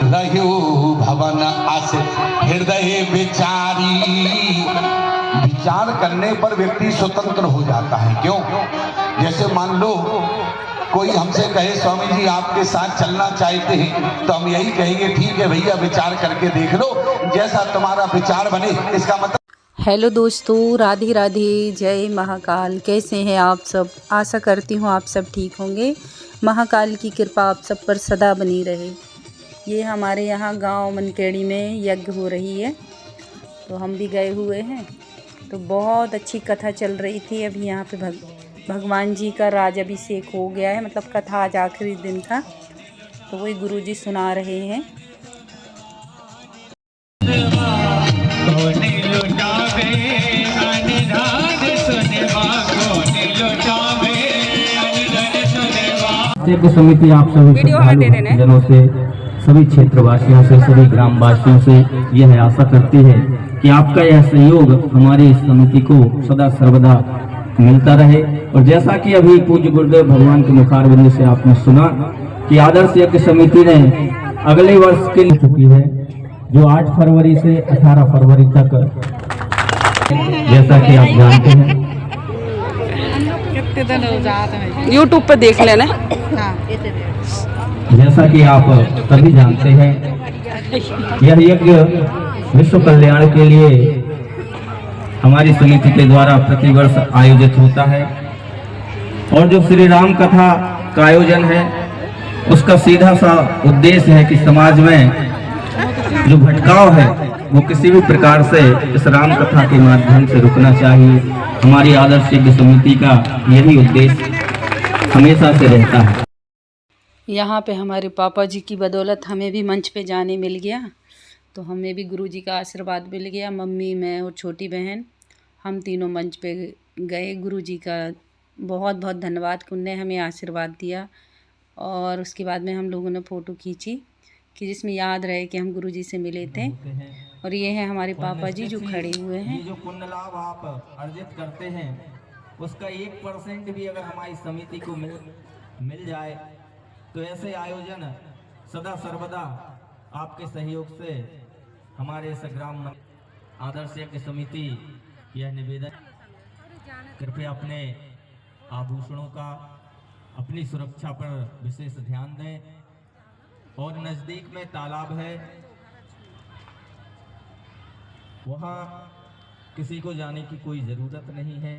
रहो भवन अस हृदय विचारी। विचार करने पर व्यक्ति स्वतंत्र हो जाता है। क्यों? जैसे मान लो कोई हमसे कहे स्वामी जी आपके साथ चलना चाहते हैं, तो हम यही कहेंगे ठीक है भैया विचार करके देख लो, जैसा तुम्हारा विचार बने। इसका मतलब हेलो दोस्तों, राधे राधे, जय महाकाल। कैसे हैं आप सब? आशा करती हूँ आप सब ठीक होंगे। महाकाल की कृपा आप सब पर सदा बनी रहे। ये हमारे यहाँ गांव मनकेड़ी में यज्ञ हो रही है, तो हम भी गए हुए हैं। तो बहुत अच्छी कथा चल रही थी। अभी यहाँ पे भगवान जी का राजाभिषेक हो गया है, मतलब कथा आज आखिरी दिन था, तो वही गुरुजी सुना रहे हैं। समिति आप सभी जनों से, सभी क्षेत्रवासियों से, सभी ग्रामवासियों से यह आशा करती है कि आपका यह सहयोग हमारी इस समिति को सदा सर्वदा मिलता रहे। और जैसा कि अभी पूज्य गुरुदेव भगवान के मुखारबिंद से आपने सुना कि आदर्श यज्ञ समिति ने अगले वर्ष के लिए चुकी है, जो 8 फरवरी से 18 फरवरी तक, जैसा कि आप जानते हैं, यूट्यूब पे देख लेना। जैसा कि आप सभी जानते हैं, यह यज्ञ विश्व कल्याण के लिए हमारी समिति के द्वारा प्रतिवर्ष आयोजित होता है। और जो श्री राम कथा का आयोजन है, उसका सीधा सा उद्देश्य है कि समाज में जो भटकाव है वो किसी भी प्रकार से इस राम कथा के माध्यम से रुकना चाहिए। हमारी आदर्श यज्ञ समिति का यही उद्देश्य हमेशा से रहता है। यहाँ पे हमारे पापा जी की बदौलत हमें भी मंच पे जाने मिल गया, तो हमें भी गुरुजी का आशीर्वाद मिल गया। मम्मी, मैं और छोटी बहन, हम तीनों मंच पे गए। गुरुजी का बहुत बहुत धन्यवाद कि उन्होंने हमें आशीर्वाद दिया। और उसके बाद में हम लोगों ने फ़ोटो खींची कि जिसमें याद रहे कि हम गुरुजी से मिले थे। और ये हैं हमारे पापा जी जो खड़े हुए हैं। जो पुण्य लाभ आप अर्जित करते हैं, उसका 1% भी अगर हमारी समिति को मिल जाए, तो ऐसे आयोजन सदा सर्वदा आपके सहयोग से हमारे इस ग्राम आदर्श यज्ञ समिति यह निवेदन, कृपया अपने आभूषणों का, अपनी सुरक्षा पर विशेष ध्यान दें। और नजदीक में तालाब है, वहाँ किसी को जाने की कोई ज़रूरत नहीं है।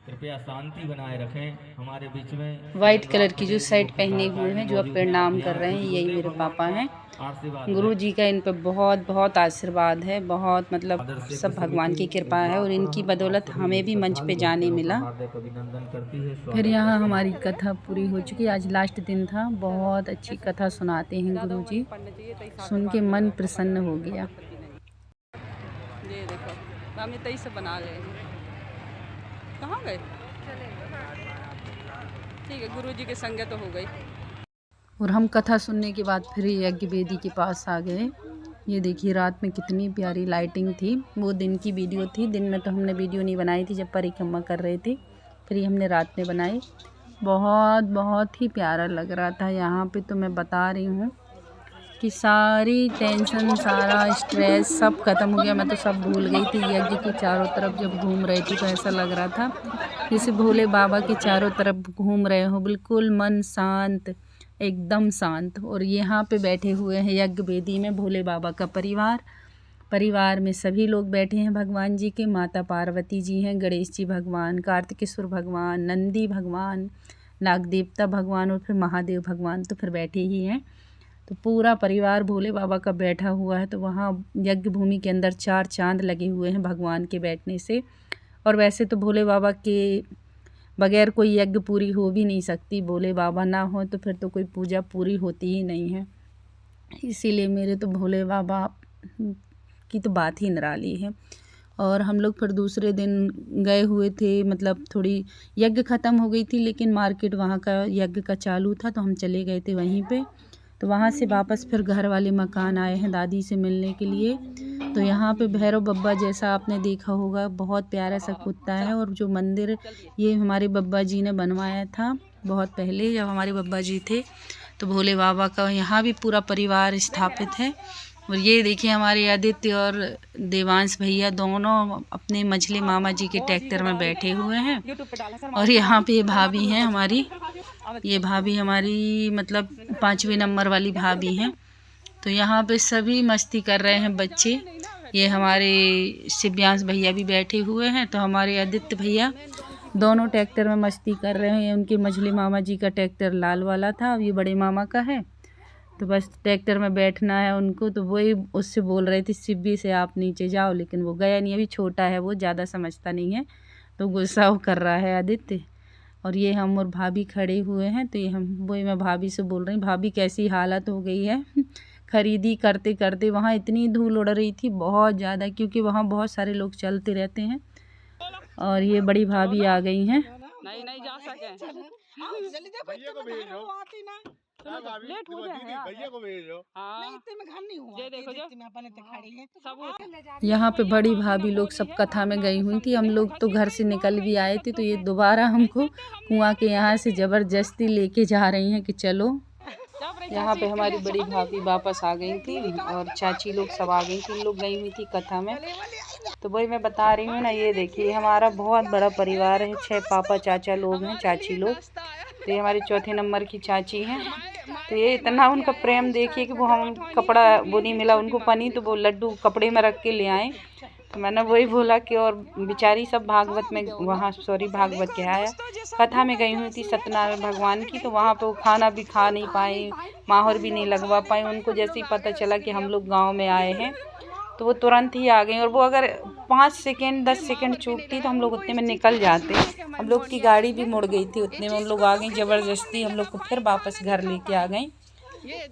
कृपया शांति बनाए रखें हमारे बीच में। वाइट कलर की जो शर्ट पहने हुए हैं, जो अब प्रणाम कर रहे हैं, यही मेरे पापा हैं। गुरु जी का इन पर बहुत बहुत आशीर्वाद है, बहुत मतलब सब भगवान की कृपा है। और इनकी बदौलत हमें भी मंच पे जाने मिला। फिर यहाँ हमारी कथा पूरी हो चुकी। आज लास्ट दिन था। बहुत अच्छी कथा सुनाते हैं गुरु जी, सुन के मन प्रसन्न हो गया। ये देखो हम तई से बना ले। कहाँ गए? ठीक है, गुरु जी के संगत तो हो गई। और हम कथा सुनने के बाद फिर यज्ञ वेदी के पास आ गए। ये देखिए रात में कितनी प्यारी लाइटिंग थी। वो दिन की वीडियो थी, दिन में तो हमने वीडियो नहीं बनाई थी जब परिक्रमा कर रहे थे, फिर ये हमने रात में बनाई। बहुत बहुत ही प्यारा लग रहा था यहाँ पे। तो मैं बता रही हूँ कि सारी टेंशन, सारा स्ट्रेस सब ख़त्म हो गया। मैं तो सब भूल गई थी। यज्ञ के चारों तरफ जब घूम रही थी तो ऐसा लग रहा था जैसे भोले बाबा के चारों तरफ घूम रहे हो, बिल्कुल मन शांत, एकदम शांत। और यहाँ पे बैठे हुए हैं यज्ञ वेदी में भोले बाबा का परिवार में सभी लोग बैठे हैं भगवान जी के। माता पार्वती जी हैं, गणेश जी भगवान, कार्तिकेश्वर भगवान, नंदी भगवान, नाग देवता भगवान और फिर महादेव भगवान तो फिर बैठे ही हैं। तो पूरा परिवार भोले बाबा का बैठा हुआ है। तो वहाँ यज्ञ भूमि के अंदर 4 चांद लगे हुए हैं भगवान के बैठने से। और वैसे तो भोले बाबा के बगैर कोई यज्ञ पूरी हो भी नहीं सकती। भोले बाबा ना हो तो फिर तो कोई पूजा पूरी होती ही नहीं है। इसीलिए मेरे तो भोले बाबा की तो बात ही निराली है। और हम लोग फिर दूसरे दिन गए हुए थे, मतलब थोड़ी यज्ञ ख़त्म हो गई थी लेकिन मार्केट वहाँ का यज्ञ का चालू था, तो हम चले गए थे वहीं पे। तो वहाँ से वापस फिर घर वाले मकान आए हैं दादी से मिलने के लिए। तो यहाँ पे भैरव बब्बा जैसा आपने देखा होगा, बहुत प्यारा सा कुत्ता है। और जो मंदिर ये हमारे बब्बा जी ने बनवाया था बहुत पहले, जब हमारे बब्बा जी थे, तो भोले बाबा का यहाँ भी पूरा परिवार स्थापित है। और ये देखिए हमारे आदित्य और देवांश भैया दोनों अपने मझले मामा जी के ट्रैक्टर में बैठे हुए हैं। और यहाँ पे ये भाभी हैं हमारी, ये भाभी हमारी मतलब 5वें नंबर वाली भाभी हैं। तो यहाँ पे सभी मस्ती कर रहे हैं बच्चे। ये हमारे शिव्यांश भैया भी बैठे हुए हैं। तो हमारे आदित्य भैया दोनों ट्रैक्टर में मस्ती कर रहे हैं। उनके मझले मामा जी का ट्रैक्टर लाल वाला था, अब ये बड़े मामा का है। तो बस ट्रैक्टर में बैठना है उनको। तो वही उससे बोल रहे थे शिब्बी से आप नीचे जाओ, लेकिन वो गया नहीं, अभी छोटा है वो, ज़्यादा समझता नहीं है। तो गुस्सा वो कर रहा है आदित्य। और ये हम और भाभी खड़े हुए हैं। तो ये हम वही मैं भाभी से बोल रही हूँ, भाभी कैसी हालत हो गई है खरीदी करते करते। वहाँ इतनी धूल उड़ रही थी बहुत ज़्यादा, क्योंकि वहाँ बहुत सारे लोग चलते रहते हैं। और ये बड़ी भाभी आ गई हैं। नहीं जा सके, लेट हो जाएगा, भैया को भेजो। ये देखो जो यहाँ पे बड़ी भाभी लोग सब कथा में गई हुई थी। हम लोग तो घर से निकल भी आए थे। तो ये दोबारा हमको कुआं के यहाँ से ज़बरदस्ती लेके जा रही हैं कि चलो। यहाँ पे हमारी बड़ी भाभी वापस आ गई थी और चाची लोग सब आ गई थी। लोग गई हुई थी कथा में। तो वही मैं बता रही हूँ ना, ये देखिए हमारा बहुत बड़ा परिवार है। 6 पापा चाचा लोग हैं, चाची लोग। तो ये हमारी 4थे नंबर की चाची हैं। तो ये इतना उनका प्रेम देखिए कि वो हम कपड़ा वो नहीं मिला उनको पनी, तो वो लड्डू कपड़े में रख के ले आए। तो मैंने वही बोला कि और बेचारी सब भागवत में वहाँ भागवत के आया कथा में गई हुई थी सत्यनारायण भगवान की। तो वहाँ पे वो खाना भी खा नहीं पाए, माहौर भी नहीं लगवा पाए। उनको जैसे ही पता चला कि हम लोग गाँव में आए हैं तो वो तुरंत ही आ गई। और वो अगर 5 सेकेंड 10 सेकेंड चूकती तो हम लोग उतने में निकल जाते। हम लोग की गाड़ी भी मुड़ गई थी, उतने में उन लोग आ गई ज़बरदस्ती, हम लोग को फिर वापस घर लेके आ गई।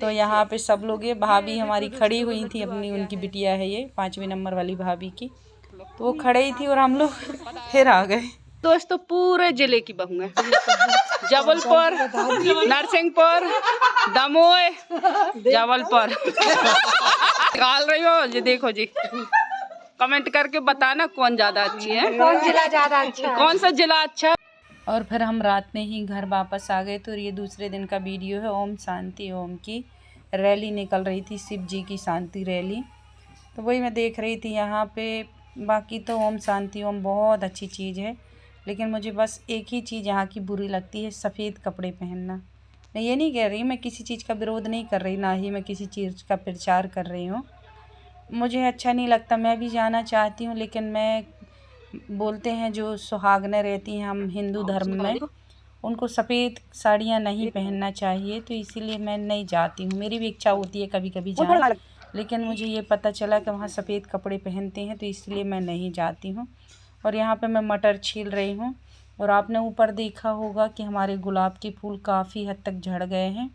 तो यहाँ पे सब लोग, ये भाभी हमारी खड़ी हुई थी अपनी, उनकी बिटिया है ये 5वें नंबर वाली भाभी की। तो वो खड़ी थी और हम लोग फिर आ गए। दोस्तों पूरे जिले की बहू है, जबलपुर, नरसिंहपुर, दमोह, जबलपुर निकाल रही हो जी। देखो जी, कमेंट करके बताना कौन ज़्यादा अच्छी है, कौन जिला ज़्यादा अच्छा है, कौन सा जिला अच्छा। और फिर हम रात में ही घर वापस आ गए। तो ये दूसरे दिन का वीडियो है। ओम शांति ओम की रैली निकल रही थी, शिव जी की शांति रैली। तो वही मैं देख रही थी यहाँ पे। बाकी तो ओम शांति ओम बहुत अच्छी चीज़ है, लेकिन मुझे बस एक ही चीज़ यहाँ की बुरी लगती है, सफ़ेद कपड़े पहनना। मैं ये नहीं कह रही, मैं किसी चीज़ का विरोध नहीं कर रही, ना ही मैं किसी चीज़ का प्रचार कर रही हूँ। मुझे अच्छा नहीं लगता, मैं भी जाना चाहती हूँ, लेकिन मैं बोलते हैं जो सुहागनें रहती हैं हम हिंदू धर्म में, उनको सफ़ेद साड़ियाँ नहीं पहनना चाहिए। तो इसीलिए मैं नहीं जाती हूँ। मेरी भी इच्छा होती है कभी कभी जाऊँ, लेकिन मुझे ये पता चला कि वहाँ सफ़ेद कपड़े पहनते हैं, तो इसलिए मैं नहीं जाती हूँ। और यहाँ पे मैं मटर छील रही हूँ। और आपने ऊपर देखा होगा कि हमारे गुलाब के फूल काफ़ी हद तक झड़ गए हैं,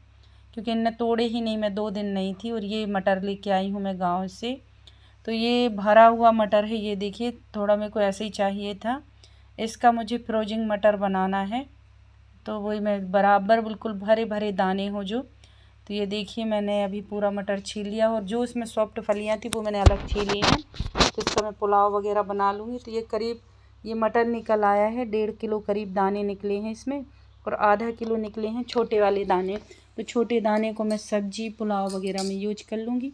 क्योंकि इनने तोड़े ही नहीं। मैं 2 दिन नहीं थी। और ये मटर लेके आई हूँ मैं गाँव से। तो ये भरा हुआ मटर है, ये देखिए। थोड़ा मेरे को ऐसे ही चाहिए था। इसका मुझे फ्रोजिंग मटर बनाना है। तो वही मैं बराबर बिल्कुल भरे भरे दाने हो जो। तो ये देखिए मैंने अभी पूरा मटर छील लिया। और जो इसमें सॉफ्ट फलियाँ थी वो मैंने अलग छीली हैं। तो इसका मैं पुलाव वगैरह बना लूँगी। तो ये करीब ये मटर निकल आया है, 1.5 किलो करीब दाने निकले हैं इसमें। और आधा किलो निकले हैं छोटे वाले दाने। तो छोटे दाने को मैं सब्जी पुलाव वगैरह में यूज कर लूँगी।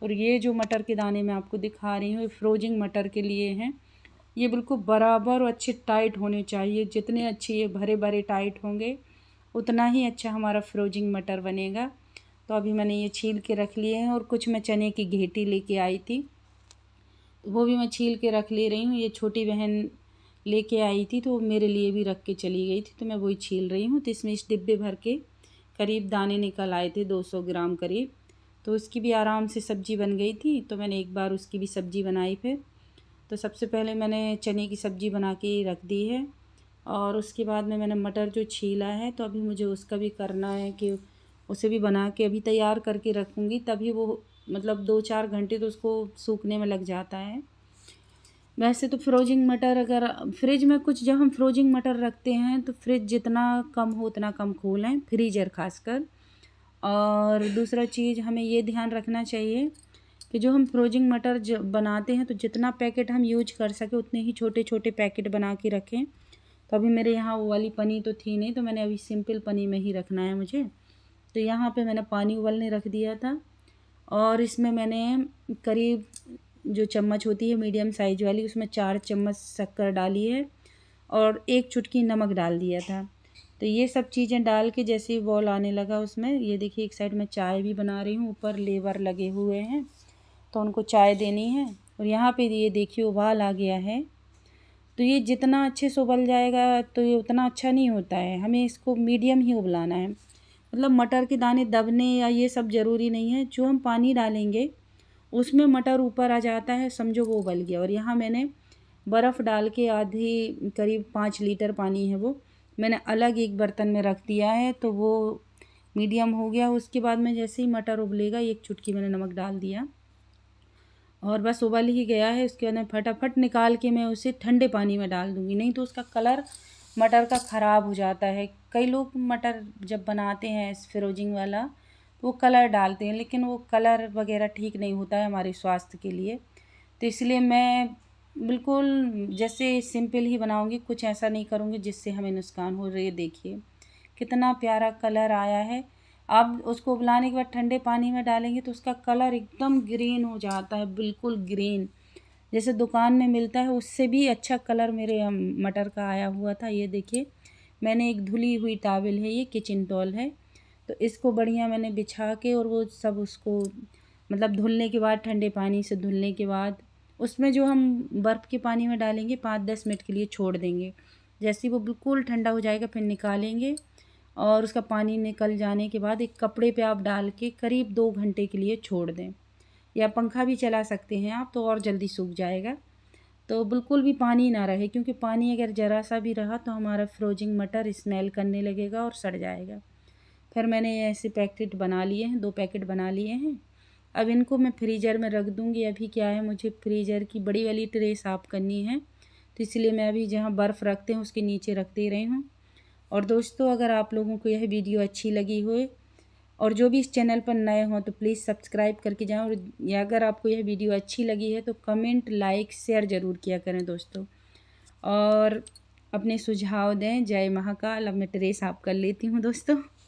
और ये जो मटर के दाने मैं आपको दिखा रही हूँ, ये फ्रोजिंग मटर के लिए हैं। ये बिल्कुल बराबर और अच्छे टाइट होने चाहिए। जितने अच्छे ये भरे भरे टाइट होंगे उतना ही अच्छा हमारा फ्रोजिंग मटर बनेगा। तो अभी मैंने ये छील के रख लिए हैं। और कुछ मैं चने की घेटी लेके आई थी, तो वो भी मैं छील के रख ले रही हूँ। ये छोटी बहन लेके आई थी तो मेरे लिए भी रख के चली गई थी, तो मैं वही छील रही हूँ। तो इसमें इस डिब्बे भर के करीब दाने निकल आए थे, 200 ग्राम करीब। तो उसकी भी आराम से सब्ज़ी बन गई थी। तो मैंने एक बार उसकी भी सब्ज़ी बनाई फिर। तो सबसे पहले मैंने चने की सब्ज़ी बना के रख दी है। और उसके बाद में मैंने मटर जो छीला है, तो अभी मुझे उसका भी करना है कि उसे भी बना के अभी तैयार करके रखूँगी। तभी वो मतलब 2-4 घंटे तो उसको सूखने में लग जाता है। वैसे तो फ्रोजिंग मटर अगर फ्रिज में कुछ जब हम फ्रोजिंग मटर रखते हैं तो फ्रिज जितना कम हो उतना कम खोलें, फ्रीजर खासकर। और दूसरा चीज़ हमें ये ध्यान रखना चाहिए कि जो हम फ्रोजिंग मटर बनाते हैं तो जितना पैकेट हम यूज कर सके उतने ही छोटे छोटे पैकेट बना के रखें। तो अभी मेरे यहाँ वो वाली पनी तो थी नहीं, तो मैंने अभी सिंपल पनी में ही रखना है मुझे। तो यहाँ पे मैंने पानी उबलने रख दिया था और इसमें मैंने करीब जो चम्मच होती है मीडियम साइज वाली, उसमें 4 चम्मच शक्कर डाली है और 1 चुटकी नमक डाल दिया था। तो ये सब चीज़ें डाल के जैसे ही बॉल आने लगा उसमें, ये देखिए एक साइड में चाय भी बना रही हूँ, ऊपर लेबर लगे हुए हैं तो उनको चाय देनी है। और यहाँ पे ये देखिए उबाल आ गया है। तो ये जितना अच्छे से उबल जाएगा तो ये उतना अच्छा नहीं होता है, हमें इसको मीडियम ही उबलाना है। मतलब मटर के दाने दबने या ये सब ज़रूरी नहीं है, जो हम पानी डालेंगे उसमें मटर ऊपर आ जाता है, समझो वो उबल गया। और यहाँ मैंने बर्फ़ डाल के आधी करीब 5 लीटर पानी है वो मैंने अलग एक बर्तन में रख दिया है, तो वो मीडियम हो गया। उसके बाद में जैसे ही मटर उबलेगा 1 चुटकी मैंने नमक डाल दिया और बस उबल ही गया है। उसके बाद में फटाफट निकाल के मैं उसे ठंडे पानी में डाल दूँगी, नहीं तो उसका कलर मटर का ख़राब हो जाता है। कई लोग मटर जब बनाते हैं फ्रोजिंग वाला तो वो कलर डालते हैं, लेकिन वो कलर वगैरह ठीक नहीं होता है हमारे स्वास्थ्य के लिए। तो इसलिए मैं बिल्कुल जैसे सिंपल ही बनाऊँगी, कुछ ऐसा नहीं करूँगी जिससे हमें नुकसान हो। ये देखिए कितना प्यारा कलर आया है। अब उसको उबलाने के बाद ठंडे पानी में डालेंगे तो उसका कलर एकदम ग्रीन हो जाता है, बिल्कुल ग्रीन, जैसे दुकान में मिलता है उससे भी अच्छा कलर मेरे मटर का आया हुआ था। ये देखिए मैंने एक धुली हुई टॉवल है, ये किचन टॉवल है, तो इसको बढ़िया मैंने बिछा के और वो सब उसको मतलब धुलने के बाद, ठंडे पानी से धुलने के बाद उसमें जो हम बर्फ़ के पानी में डालेंगे 5-10 मिनट के लिए छोड़ देंगे। जैसे ही वो बिल्कुल ठंडा हो जाएगा फिर निकालेंगे और उसका पानी निकल जाने के बाद एक कपड़े पे आप डाल के करीब 2 घंटे के लिए छोड़ दें, या पंखा भी चला सकते हैं आप, तो और जल्दी सूख जाएगा। तो बिल्कुल भी पानी ना रहे, क्योंकि पानी अगर ज़रा सा भी रहा तो हमारा फ्रोजिंग मटर स्मेल करने लगेगा और सड़ जाएगा। फिर मैंने ऐसे पैकेट बना लिए हैं, 2 पैकेट बना लिए हैं। अब इनको मैं फ्रीज़र में रख दूँगी। अभी क्या है, मुझे फ्रीज़र की बड़ी वाली ट्रे साफ़ करनी है, तो इसलिए मैं अभी जहाँ बर्फ़ रखते हैं उसके नीचे रख दे रही हूँ। और दोस्तों अगर आप लोगों को यह वीडियो अच्छी लगी हो और जो भी इस चैनल पर नए हों तो प्लीज़ सब्सक्राइब करके जाएं, और या अगर आपको यह वीडियो अच्छी लगी है तो कमेंट, लाइक, शेयर ज़रूर किया करें दोस्तों, और अपने सुझाव दें। जय महाकाल। अब मैं ट्रे साफ़ कर लेती हूँ दोस्तों।